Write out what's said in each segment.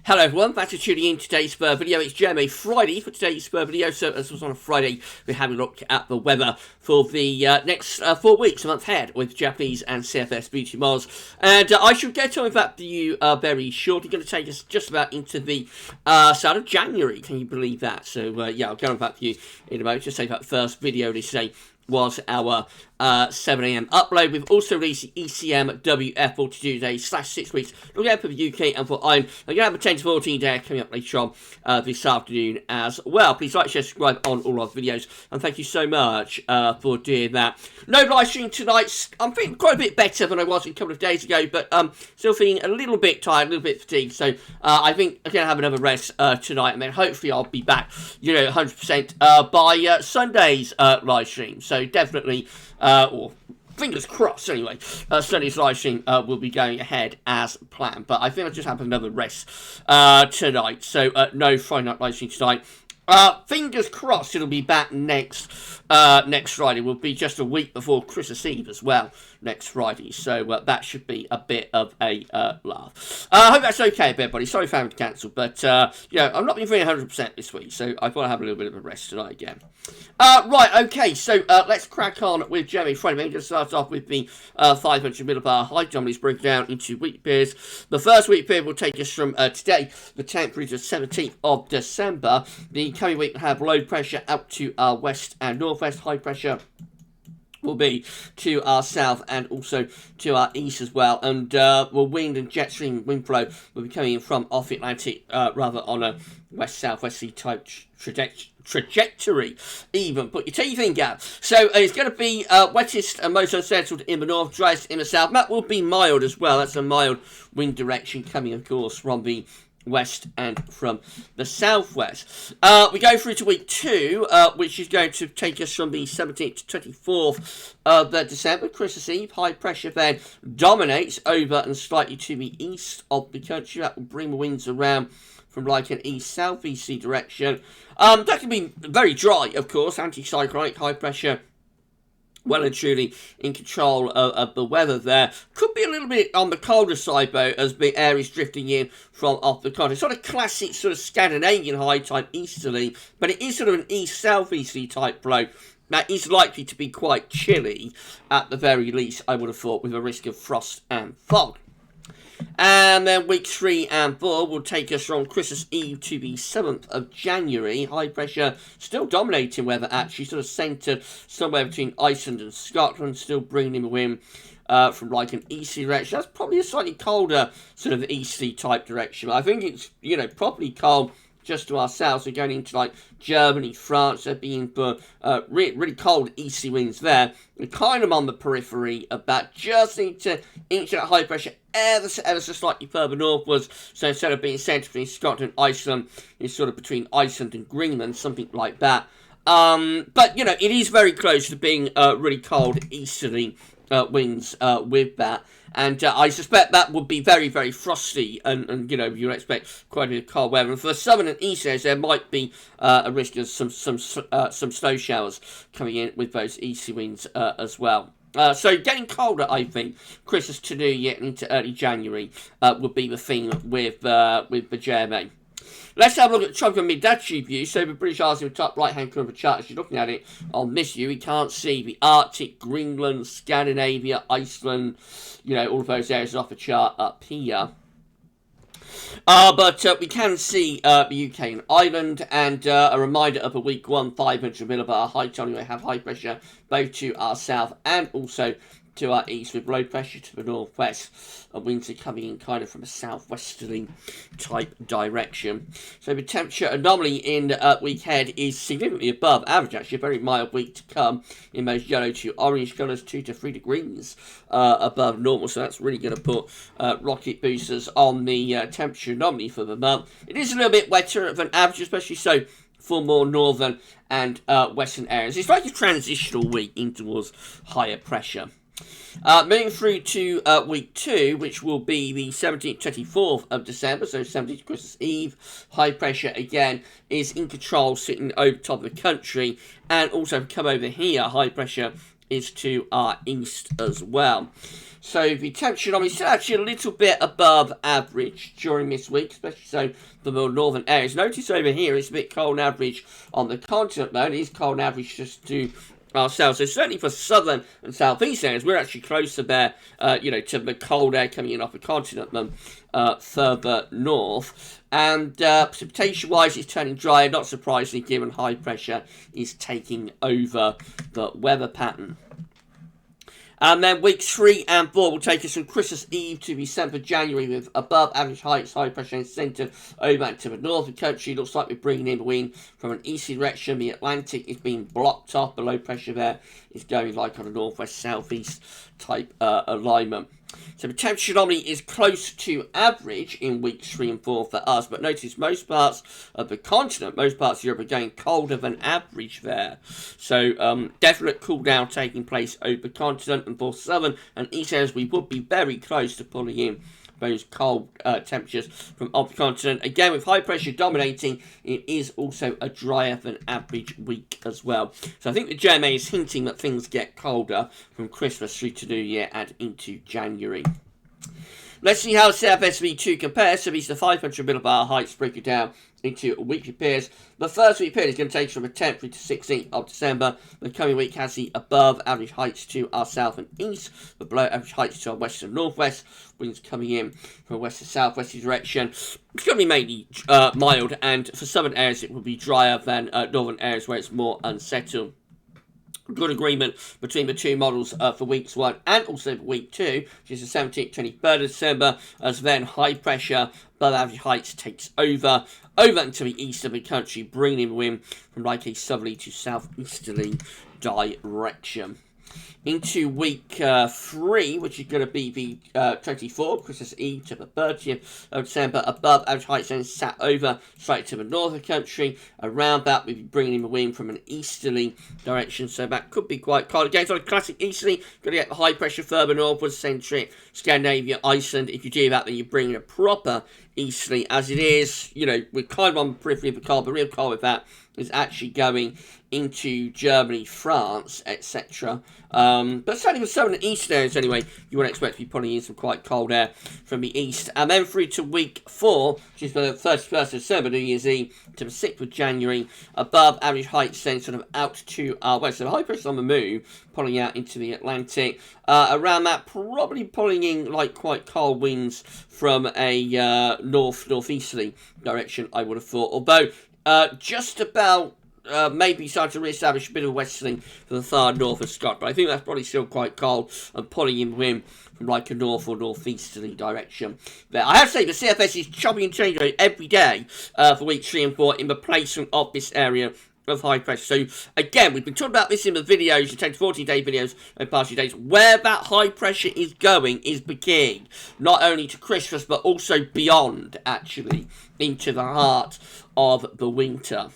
Hello everyone, thanks for tuning in to today's video. It's JMA Friday for today's video. So as was on a Friday, we're having a look at the weather for the next 4 weeks, a month ahead, with Japanese and CFS beauty models. And I should get on with that for you very shortly. Going to take us just about into the start of January. Can you believe that? So yeah, I'll get on with that for you in a moment. Just say that first video today was our 7 AM upload. We've also released the ECM WF42 days /6 weeks. Looking out for the UK and for Ireland. I'm going to have a 10 to 14 day coming up later on this afternoon as well. Please like, share, subscribe on all our videos. And thank you so much for doing that. No live stream tonight. I'm feeling quite a bit better than I was a couple of days ago. But still feeling a little bit tired, a little bit fatigued. So I think I'm going to have another rest tonight. And then hopefully I'll be back, 100% by Sunday's live stream. So definitely, or fingers crossed anyway, Sunday's live stream will be going ahead as planned. But I think I'll just have another rest tonight. So no Friday night live stream tonight. Fingers crossed it'll be back next Friday. Will be just a week before Christmas Eve as well next Friday. So that should be a bit of a laugh. I hope that's okay, everybody. Sorry for having to cancel, but I'm not being feeling 100% this week, so I thought I'd have a little bit of a rest tonight again. Right, okay, so let's crack on with JMA Friday. Maybe just start off with the 500 millibar high anomalies broken down into week periods. The first week period will take us from today, the 10th through to the 17th of December. The coming week will have low pressure out to our west and northwest. High pressure will be to our south and also to our east as well. And wind and jet stream wind flow will be coming in from off the Atlantic, rather on a west-southwesterly type trajectory. Even put your teeth in, Gav. So it's going to be wettest and most unsettled in the north, driest in the south. That will be mild as well. That's a mild wind direction coming, of course, from the west and from the southwest. We go through to week 2, which is going to take us from the 17th to 24th of December, Christmas Eve. High pressure then dominates over and slightly to the east of the country. That will bring the winds around from like an east-southeasterly direction. That can be very dry, of course. Anticyclonic high pressure well and truly in control of the weather there. Could be a little bit on the colder side, though, as the air is drifting in from off the continent. Sort of classic sort of Scandinavian high type easterly, but it is sort of an east-southeasterly type flow. That is likely to be quite chilly, at the very least, I would have thought, with a risk of frost and fog. And then week 3 and 4 will take us from Christmas Eve to the 7th of January. High pressure still dominating weather, actually, sort of centred somewhere between Iceland and Scotland, still bringing in the wind from like an easterly direction. That's probably a slightly colder sort of easterly type direction. I think it's, properly cold just to our south, so going into like Germany, France, they're being really cold easterly winds there. We're kind of on the periphery of that, just need to inch that high pressure ever so slightly further northwards. So instead of being centred between Scotland and Iceland, it's sort of between Iceland and Greenland, something like that. But it is very close to being really cold easterly winds with that. And I suspect that would be very, very frosty, and you'd expect quite a bit of cold weather. And for the southern and east areas, there might be a risk of some snow showers coming in with those easterly winds as well. So getting colder, I think, Christmas to New Year and into early January would be the thing with the JMA. Let's have a look at the tropical mid-latitude view. So the British Isles in the top right-hand corner of the chart, as you're looking at it on this view, we can't see the Arctic, Greenland, Scandinavia, Iceland, all of those areas off the chart up here. But we can see the UK and Ireland, and a reminder of a week 1 500 millibar high tide. We have high pressure both to our south and also to our east, with low pressure to the northwest, and winds are coming in kind of from a southwesterly type direction. So the temperature anomaly in week ahead is significantly above average, actually. A very mild week to come in those yellow to orange colours, 2 to 3 degrees above normal. So that's really going to put rocket boosters on the temperature anomaly for the month. It is a little bit wetter than average, especially so for more northern and western areas. It's like a transitional week in towards higher pressure. Moving through to week 2, which will be the 17th, 24th of December, so 17th Christmas Eve. High pressure, again, is in control, sitting over top of the country, and also come over here, high pressure is to our east as well. So the temperature is still actually a little bit above average during this week, especially so for the more northern areas. Notice over here it's a bit cold on average on the continent, though. It is cold on average just to ourselves. So certainly for southern and southeast areas, we're actually closer there, to the cold air coming in off the continent than further north. And precipitation-wise, it's turning drier, not surprisingly, given high pressure is taking over the weather pattern. And then weeks 3 and 4 will take us from Christmas Eve to the 7th of January with above average heights, high pressure and centre over to the north of the country. Looks like we're bringing in the wind from an easterly direction. The Atlantic is being blocked off. The low pressure there is going like on a northwest southeast type alignment. So the temperature anomaly is close to average in weeks 3 and 4 for us, but notice most parts of the continent, most parts of Europe are going colder than average there. So definite cool down taking place over the continent, and for southern and east areas we would be very close to pulling in those cold temperatures from off the continent. Again, with high pressure dominating, it is also a drier than average week as well. So I think the JMA is hinting that things get colder from Christmas through to New Year and into January. Let's see how CFSV2 compares. So these are the 500 millibar heights, break it down into weekly periods. The first week period is going to take us from the 10th through to 16th of December. The coming week has the above average heights to our south and east, the below average heights to our west and northwest. Winds coming in from a west to southwesterly direction. It's going to be mainly mild, and for southern areas it will be drier than northern areas where it's more unsettled. Good agreement between the two models for weeks 1 and also for week 2, which is the 17th, 23rd of December, as then high pressure above average heights takes over into the east of the country, bringing in wind from like a southerly to southeasterly direction. Into week 3, which is going to be the 24th, Christmas Eve to the 30th of December, above average heights then sat over straight to the north of the country. Around that, we'll be bringing in the wind from an easterly direction, so that could be quite cold. Again, it's on a classic easterly, going to get the high pressure further northwards, centric, Scandinavia, Iceland. If you do that, then you bring in a proper easterly. As it is, we're kind of on the periphery of the cold, but real cold with that is actually going into Germany, France, etc. But certainly for southern and eastern areas anyway, you would expect to be pulling in some quite cold air from the east. And then through to week 4, which is the 31st of December, New Year's Eve, to the 6th of January, above average heights then sort of out to our west. So the high pressure on the move, pulling out into the Atlantic. Around that, probably pulling in like quite cold winds from a northeasterly direction, I would have thought. Although just about maybe starting to re-establish a bit of a westerly for the far north of Scotland, but I think that's probably still quite cold and pulling in wind from like a north or northeasterly direction there. I have to say the CFS is chopping and changing every day for weeks 3 and 4 in replacement of this area of high pressure. So again, we've been talking about this in the videos, the 10 to 14 day videos over the past few days. Where that high pressure is going is the key, not only to Christmas but also beyond, actually into the heart of the winter.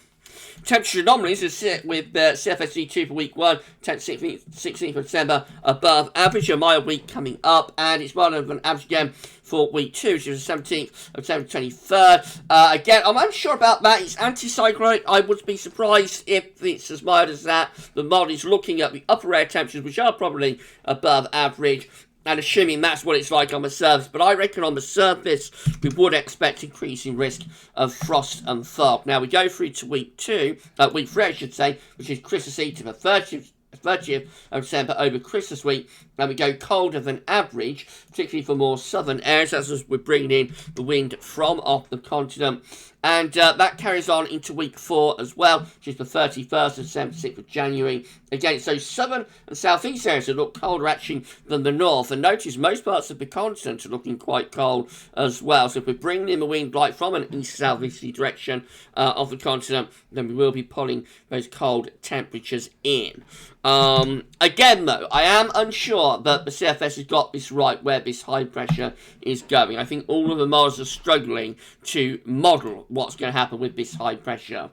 Temperature anomalies is sit with CFSV2 for week 1, 10th to 16th of December, above average, a mild week coming up, and it's more than average again for week 2, which is the 17th of December, 23rd. Again, I'm unsure about that. It's anticyclonic. I would be surprised if it's as mild as that. The model is looking at the upper air temperatures, which are probably above average, and assuming that's what it's like on the surface. But I reckon on the surface, we would expect increasing risk of frost and fog. Now, we go through to week 3, I should say, which is Christmas Eve to the 30th of December over Christmas week, and we go colder than average, particularly for more southern areas, as we're bringing in the wind from off the continent. And that carries on into week 4 as well, which is the 31st of December, 6th of January. Again, so southern and southeast areas look colder actually than the north. And notice most parts of the continent are looking quite cold as well. So if we're bringing in the wind like from an east-southeasterly direction of the continent, then we will be pulling those cold temperatures in. Again, though, I am unsure that the CFS has got this right where this high pressure is going. I think all of the models are struggling to model what's going to happen with this high pressure.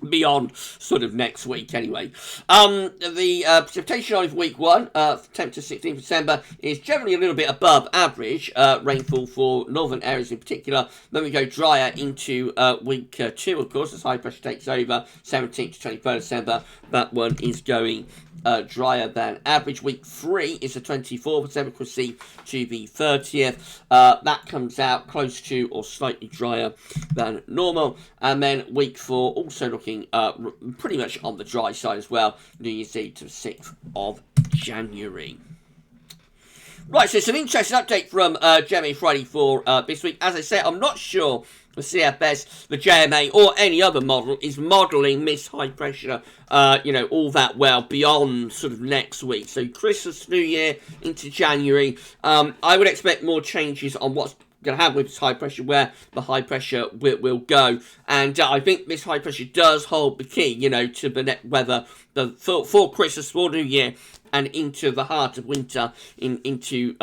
beyond sort of next week anyway. The precipitation over week 1, 10th to 16th December, is generally a little bit above average rainfall for northern areas in particular. Then we go drier into week 2, of course, as high pressure takes over, 17th to 23rd December. That one is going drier than average. Week 3 is the 24th December, accuracy to the 30th. That comes out close to or slightly drier than normal. And then week 4 also looking pretty much on the dry side as well. New Year's Eve to the 6th of January. Right, so it's an interesting update from JMA Friday for this week. As I say, I'm not sure the CFS, the JMA, or any other model is modelling this high pressure, all that well beyond sort of next week. So Christmas, New Year, into January, I would expect more changes on what's going to happen with this high pressure, where the high pressure will go. And I think this high pressure does hold the key, to the net weather for Christmas, for New Year, and into the heart of winter, into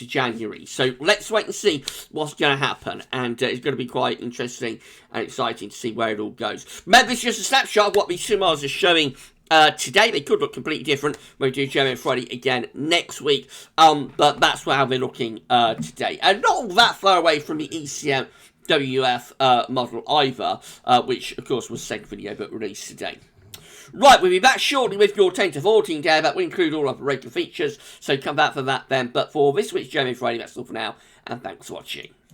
January. So let's wait and see what's going to happen, and it's going to be quite interesting and exciting to see where it all goes. Remember, it's just a snapshot of what these simulators are showing today. They could look completely different when we do JMA Friday again next week, but that's how they're looking today, and not all that far away from the ECM WF model either, which of course was the second video but released today. Right, we'll be back shortly with your 10 to 14 day. That will include all of the regular features, so come back for that then. But for this week's JMA Friday, that's all for now, and thanks for watching.